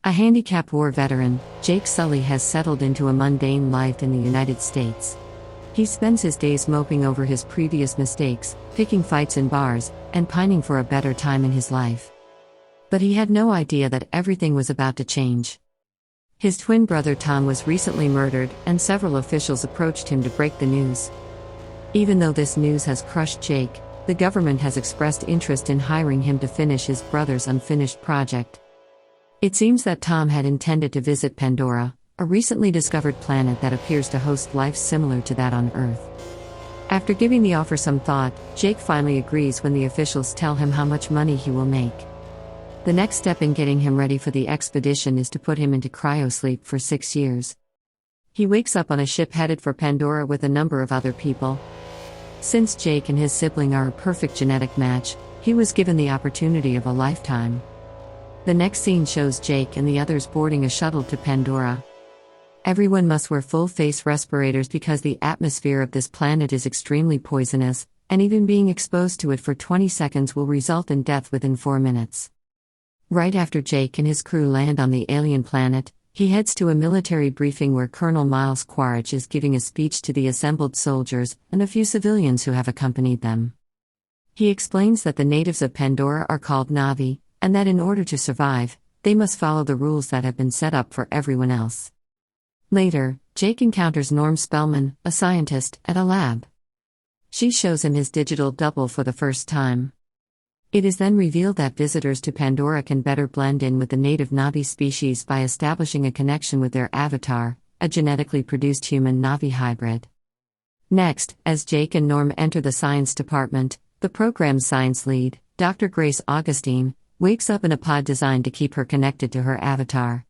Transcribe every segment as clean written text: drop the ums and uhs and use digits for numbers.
A handicapped war veteran, Jake Sully has settled into a mundane life in the United States. He spends his days moping over his previous mistakes, picking fights in bars, and pining for a better time in his life. But he had no idea that everything was about to change. His twin brother Tom was recently murdered, and several officials approached him to break the news. Even though this news has crushed Jake, the government has expressed interest in hiring him to finish his brother's unfinished project. It seems that Tom had intended to visit Pandora, a recently discovered planet that appears to host life similar to that on Earth. After giving the offer some thought, Jake finally agrees when the officials tell him how much money he will make. The next step in getting him ready for the expedition is to put him into cryosleep for 6 years. He wakes up on a ship headed for Pandora with a number of other people. Since Jake and his sibling are a perfect genetic match, he was given the opportunity of a lifetime. The next scene shows Jake and the others boarding a shuttle to Pandora. Everyone must wear full-face respirators because the atmosphere of this planet is extremely poisonous, and even being exposed to it for 20 seconds will result in death within 4 minutes. Right after Jake and his crew land on the alien planet, he heads to a military briefing where Colonel Miles Quaritch is giving a speech to the assembled soldiers and a few civilians who have accompanied them. He explains that the natives of Pandora are called Navi, and that in order to survive, they must follow the rules that have been set up for everyone else. Later, Jake encounters Norm Spellman, a scientist, at a lab. She shows him his digital double for the first time. It is then revealed that visitors to Pandora can better blend in with the native Navi species by establishing a connection with their avatar, a genetically produced human-Navi hybrid. Next, as Jake and Norm enter the science department, the program's science lead, Dr. Grace Augustine, wakes up in a pod designed to keep her connected to her avatar.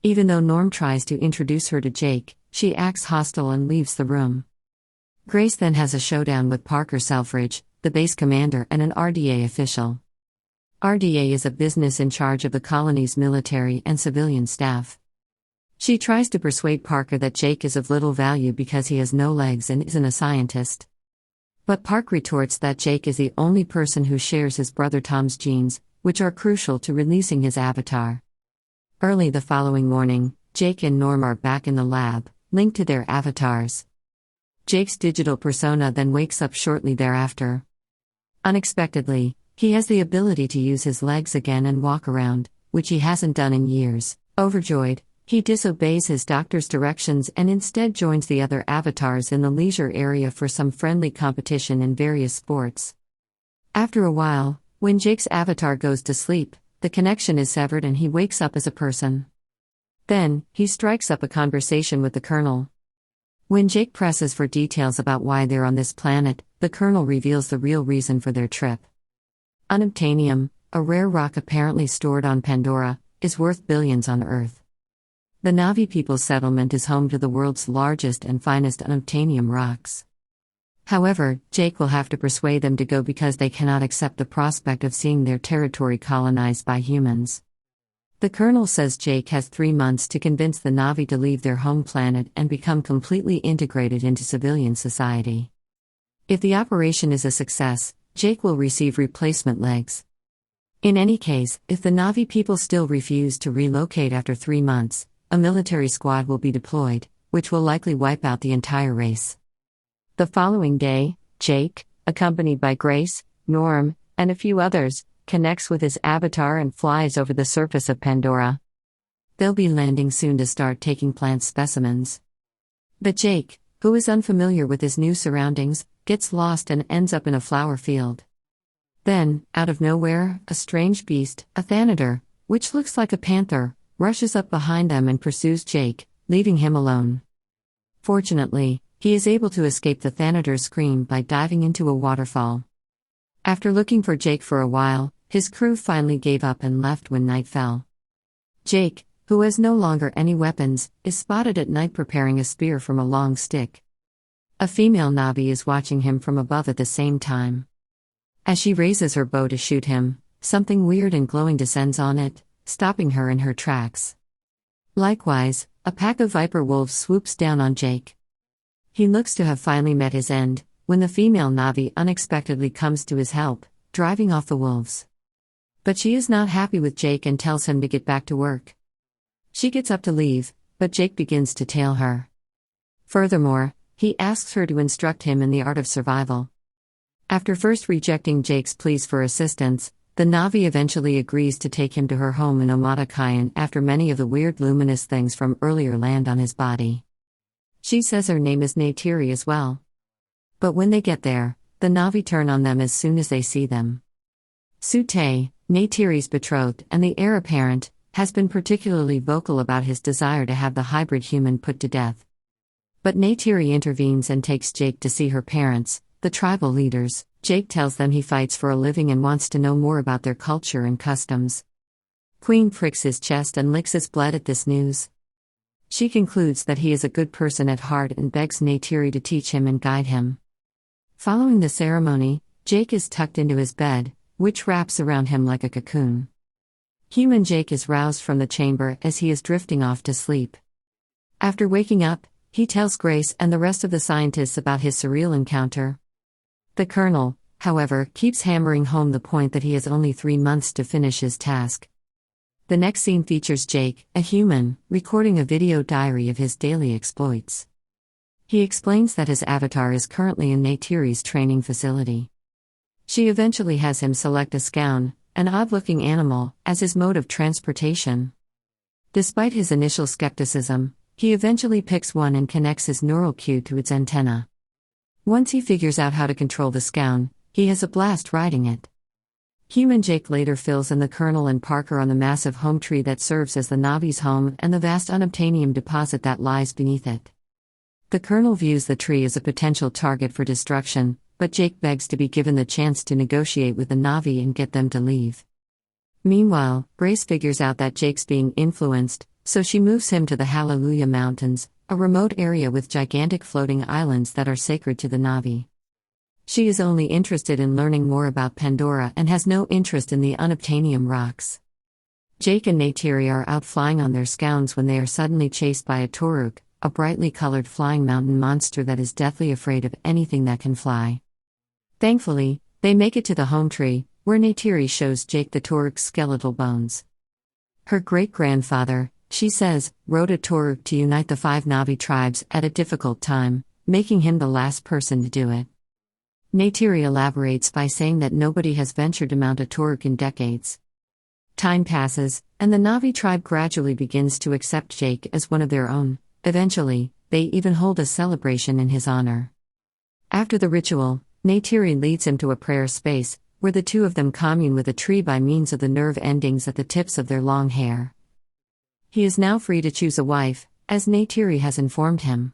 Even though Norm tries to introduce her to Jake, she acts hostile and leaves the room. Grace then has a showdown with Parker Selfridge, the base commander and an RDA official. RDA is a business in charge of the colony's military and civilian staff. She tries to persuade Parker that Jake is of little value because he has no legs and isn't a scientist. But Park retorts that Jake is the only person who shares his brother Tom's genes, which are crucial to releasing his avatar. Early the following morning, Jake and Norm are back in the lab, linked to their avatars. Jake's digital persona then wakes up shortly thereafter. Unexpectedly, he has the ability to use his legs again and walk around, which he hasn't done in years. Overjoyed, he disobeys his doctor's directions and instead joins the other avatars in the leisure area for some friendly competition in various sports. After a while, when Jake's avatar goes to sleep, the connection is severed and he wakes up as a person. Then, he strikes up a conversation with the Colonel. When Jake presses for details about why they're on this planet, the Colonel reveals the real reason for their trip. Unobtainium, a rare rock apparently stored on Pandora, is worth billions on Earth. The Navi people's settlement is home to the world's largest and finest unobtainium rocks. However, Jake will have to persuade them to go because they cannot accept the prospect of seeing their territory colonized by humans. The Colonel says Jake has 3 months to convince the Navi to leave their home planet and become completely integrated into civilian society. If the operation is a success, Jake will receive replacement legs. In any case, if the Navi people still refuse to relocate after 3 months, a military squad will be deployed, which will likely wipe out the entire race. The following day, Jake, accompanied by Grace, Norm, and a few others, connects with his avatar and flies over the surface of Pandora. They'll be landing soon to start taking plant specimens. But Jake, who is unfamiliar with his new surroundings, gets lost and ends up in a flower field. Then, out of nowhere, a strange beast, a thanator, which looks like a panther, rushes up behind them and pursues Jake, leaving him alone. Fortunately, he is able to escape the thanator's scream by diving into a waterfall. After looking for Jake for a while, his crew finally gave up and left when night fell. Jake, who has no longer any weapons, is spotted at night preparing a spear from a long stick. A female Navi is watching him from above at the same time. As she raises her bow to shoot him, something weird and glowing descends on it, stopping her in her tracks. Likewise, a pack of viper wolves swoops down on Jake. He looks to have finally met his end, when the female Navi unexpectedly comes to his help, driving off the wolves. But she is not happy with Jake and tells him to get back to work. She gets up to leave, but Jake begins to tail her. Furthermore, he asks her to instruct him in the art of survival. After first rejecting Jake's pleas for assistance, the Na'vi eventually agrees to take him to her home in Omatacayan after many of the weird luminous things from earlier land on his body. She says her name is Neytiri as well. But when they get there, the Na'vi turn on them as soon as they see them. Sute, Neytiri's betrothed and the heir apparent, has been particularly vocal about his desire to have the hybrid human put to death. But Neytiri intervenes and takes Jake to see her parents, the tribal leaders. Jake tells them he fights for a living and wants to know more about their culture and customs. Queen pricks his chest and licks his blood at this news. She concludes that he is a good person at heart and begs Neytiri to teach him and guide him. Following the ceremony, Jake is tucked into his bed, which wraps around him like a cocoon. Human Jake is roused from the chamber as he is drifting off to sleep. After waking up, he tells Grace and the rest of the scientists about his surreal encounter. The Colonel, however, keeps hammering home the point that he has only 3 months to finish his task. The next scene features Jake, a human, recording a video diary of his daily exploits. He explains that his avatar is currently in Neytiri's training facility. She eventually has him select a scoun, an odd-looking animal, as his mode of transportation. Despite his initial skepticism, he eventually picks one and connects his neural cue to its antenna. Once he figures out how to control the scoun, he has a blast riding it. Human Jake later fills in the Colonel and Parker on the massive home tree that serves as the Na'vi's home and the vast unobtainium deposit that lies beneath it. The Colonel views the tree as a potential target for destruction, but Jake begs to be given the chance to negotiate with the Na'vi and get them to leave. Meanwhile, Grace figures out that Jake's being influenced, so she moves him to the Hallelujah Mountains, a remote area with gigantic floating islands that are sacred to the Na'vi. She is only interested in learning more about Pandora and has no interest in the unobtainium rocks. Jake and Neytiri are out flying on their scouns when they are suddenly chased by a Toruk, a brightly colored flying mountain monster that is deathly afraid of anything that can fly. Thankfully, they make it to the home tree, where Neytiri shows Jake the Toruk's skeletal bones. Her great-grandfather, she says, rode a Toruk to unite the 5 Na'vi tribes at a difficult time, making him the last person to do it. Neytiri elaborates by saying that nobody has ventured to mount a Toruk in decades. Time passes, and the Na'vi tribe gradually begins to accept Jake as one of their own. Eventually, they even hold a celebration in his honor. After the ritual, Neytiri leads him to a prayer space, where the two of them commune with a tree by means of the nerve endings at the tips of their long hair. He is now free to choose a wife, as Neytiri has informed him.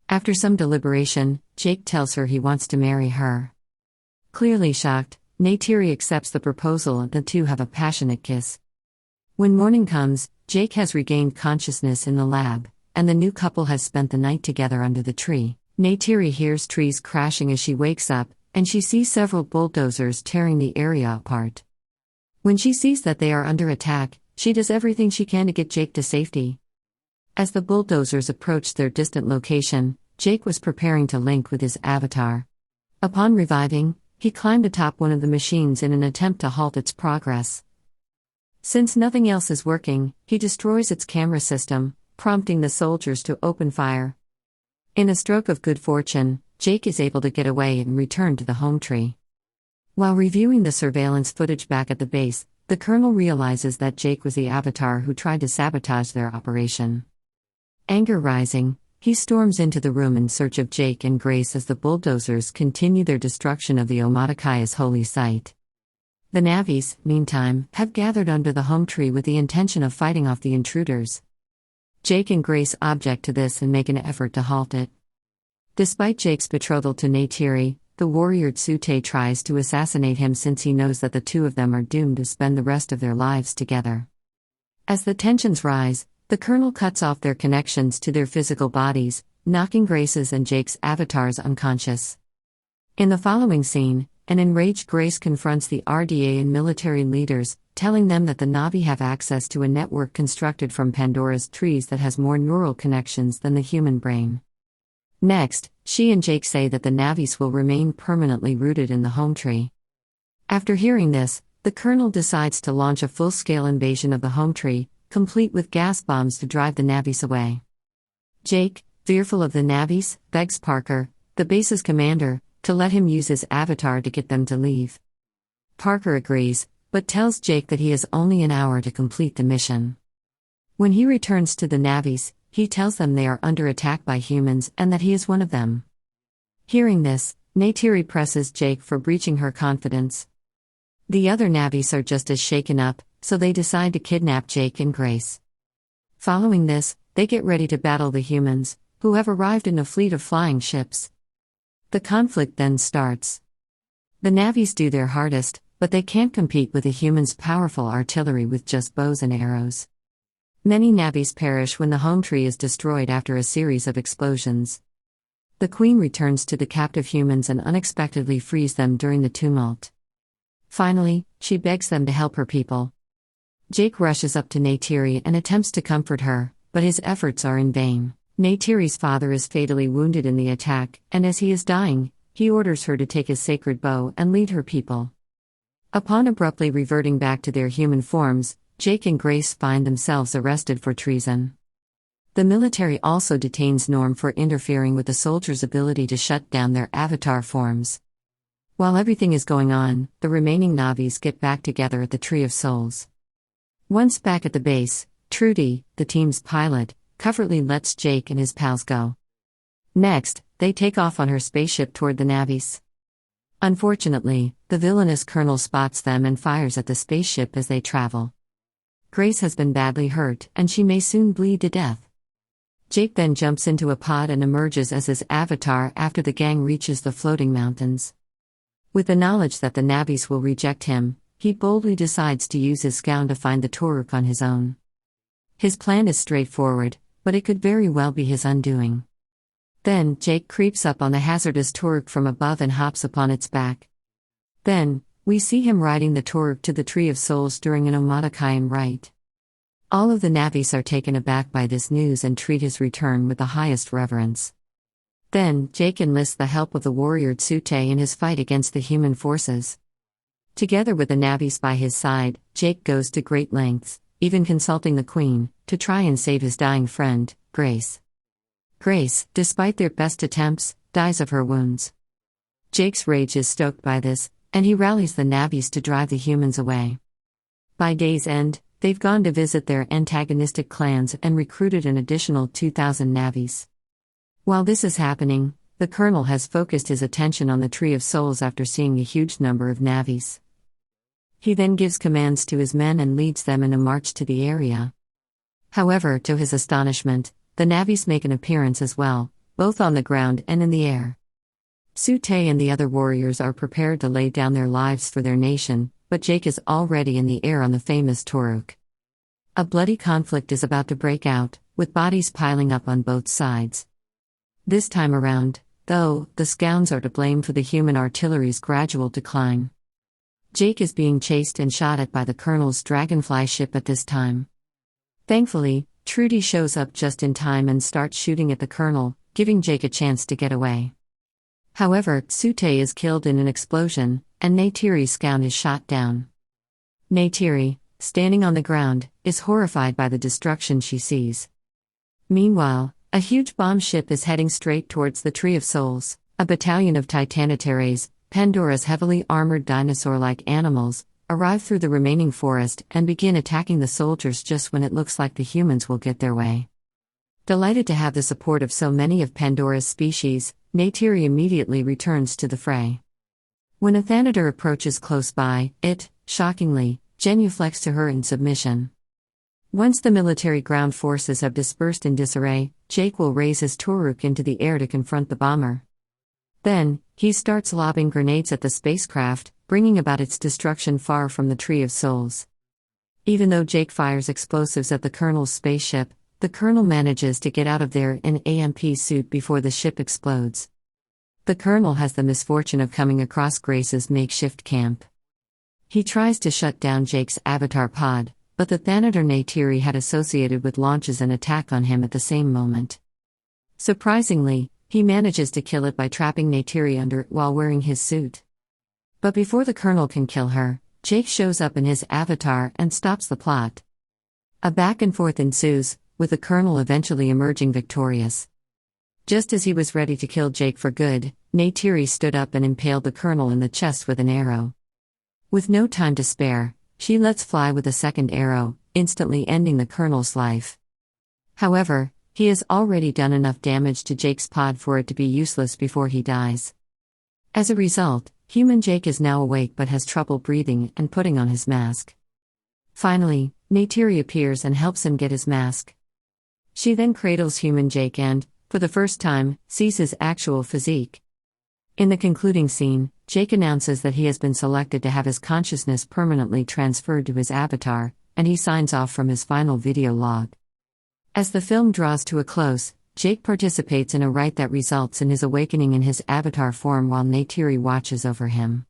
After some deliberation, Jake tells her he wants to marry her. Clearly shocked, Neytiri accepts the proposal and the two have a passionate kiss. When morning comes, Jake has regained consciousness in the lab, and the new couple has spent the night together under the tree. Neytiri hears trees crashing as she wakes up, and she sees several bulldozers tearing the area apart. When she sees that they are under attack, she does everything she can to get Jake to safety. As the bulldozers approached their distant location, Jake was preparing to link with his avatar. Upon reviving, he climbed atop one of the machines in an attempt to halt its progress. Since nothing else is working, he destroys its camera system, prompting the soldiers to open fire. In a stroke of good fortune, Jake is able to get away and return to the home tree. While reviewing the surveillance footage back at the base, the Colonel realizes that Jake was the avatar who tried to sabotage their operation. Anger rising, he storms into the room in search of Jake and Grace as the bulldozers continue their destruction of the Omatacaya's holy site. The Na'vis, meantime, have gathered under the home tree with the intention of fighting off the intruders. Jake and Grace object to this and make an effort to halt it. Despite Jake's betrothal to Neytiri, the warrior Sute tries to assassinate him since he knows that the two of them are doomed to spend the rest of their lives together. As the tensions rise, the Colonel cuts off their connections to their physical bodies, knocking Grace's and Jake's avatars unconscious. In the following scene, an enraged Grace confronts the RDA and military leaders, telling them that the Na'vi have access to a network constructed from Pandora's trees that has more neural connections than the human brain. Next, she and Jake say that the Na'vis will remain permanently rooted in the home tree. After hearing this, the Colonel decides to launch a full-scale invasion of the home tree, complete with gas bombs to drive the Navis away. Jake, fearful of the Navis, begs Parker, the base's commander, to let him use his avatar to get them to leave. Parker agrees, but tells Jake that he has only an hour to complete the mission. When he returns to the Navis, he tells them they are under attack by humans and that he is one of them. Hearing this, Neytiri presses Jake for breaching her confidence. The other Navis are just as shaken up, so they decide to kidnap Jake and Grace. Following this, they get ready to battle the humans, who have arrived in a fleet of flying ships. The conflict then starts. The Navis do their hardest, but they can't compete with the humans' powerful artillery with just bows and arrows. Many Navis perish when the home tree is destroyed after a series of explosions. The Queen returns to the captive humans and unexpectedly frees them during the tumult. Finally, she begs them to help her people. Jake rushes up to Neytiri and attempts to comfort her, but his efforts are in vain. Neytiri's father is fatally wounded in the attack, and as he is dying, he orders her to take his sacred bow and lead her people. Upon abruptly reverting back to their human forms, Jake and Grace find themselves arrested for treason. The military also detains Norm for interfering with the soldiers' ability to shut down their avatar forms. While everything is going on, the remaining Navis get back together at the Tree of Souls. Once back at the base, Trudy, the team's pilot, covertly lets Jake and his pals go. Next, they take off on her spaceship toward the Navis. Unfortunately, the villainous colonel spots them and fires at the spaceship as they travel. Grace has been badly hurt, and she may soon bleed to death. Jake then jumps into a pod and emerges as his avatar after the gang reaches the floating mountains. With the knowledge that the Navis will reject him, he boldly decides to use his scout to find the Toruk on his own. His plan is straightforward, but it could very well be his undoing. Then, Jake creeps up on the hazardous Toruk from above and hops upon its back. Then, we see him riding the Toruk to the Tree of Souls during an Omatakayan rite. All of the Navis are taken aback by this news and treat his return with the highest reverence. Then, Jake enlists the help of the warrior Tsute in his fight against the human forces. Together with the Navis by his side, Jake goes to great lengths, even consulting the Queen, to try and save his dying friend, Grace. Grace, despite their best attempts, dies of her wounds. Jake's rage is stoked by this, and he rallies the Navis to drive the humans away. By day's end, they've gone to visit their antagonistic clans and recruited an additional 2,000 Navis. While this is happening, the colonel has focused his attention on the Tree of Souls after seeing a huge number of Navis. He then gives commands to his men and leads them in a march to the area. However, to his astonishment, the Navis make an appearance as well, both on the ground and in the air. Tsute and the other warriors are prepared to lay down their lives for their nation, but Jake is already in the air on the famous Toruk. A bloody conflict is about to break out, with bodies piling up on both sides. This time around, though, the Scounds are to blame for the human artillery's gradual decline. Jake is being chased and shot at by the colonel's dragonfly ship at this time. Thankfully, Trudy shows up just in time and starts shooting at the colonel, giving Jake a chance to get away. However, Tsute is killed in an explosion, and Neytiri's Scound is shot down. Neytiri, standing on the ground, is horrified by the destruction she sees. Meanwhile, a huge bomb ship is heading straight towards the Tree of Souls. A battalion of Titanitares, Pandora's heavily armored dinosaur-like animals, arrive through the remaining forest and begin attacking the soldiers just when it looks like the humans will get their way. Delighted to have the support of so many of Pandora's species, Neytiri immediately returns to the fray. When a Thanator approaches close by, it, shockingly, genuflects to her in submission. Once the military ground forces have dispersed in disarray, Jake will raise his Toruk into the air to confront the bomber. Then, he starts lobbing grenades at the spacecraft, bringing about its destruction far from the Tree of Souls. Even though Jake fires explosives at the colonel's spaceship, the colonel manages to get out of there in an AMP suit before the ship explodes. The colonel has the misfortune of coming across Grace's makeshift camp. He tries to shut down Jake's avatar pod, but the Thanator Neytiri had associated with launches an attack on him at the same moment. Surprisingly, he manages to kill it by trapping Neytiri under it while wearing his suit. But before the colonel can kill her, Jake shows up in his avatar and stops the plot. A back and forth ensues, with the Colonel eventually emerging victorious. Just as he was ready to kill Jake for good, Neytiri stood up and impaled the Colonel in the chest with an arrow. With no time to spare, she lets fly with a second arrow, instantly ending the Colonel's life. However, he has already done enough damage to Jake's pod for it to be useless before he dies. As a result, human Jake is now awake but has trouble breathing and putting on his mask. Finally, Neytiri appears and helps him get his mask. She then cradles human Jake and, for the first time, sees his actual physique. In the concluding scene, Jake announces that he has been selected to have his consciousness permanently transferred to his avatar, and he signs off from his final video log. As the film draws to a close, Jake participates in a rite that results in his awakening in his avatar form while Neytiri watches over him.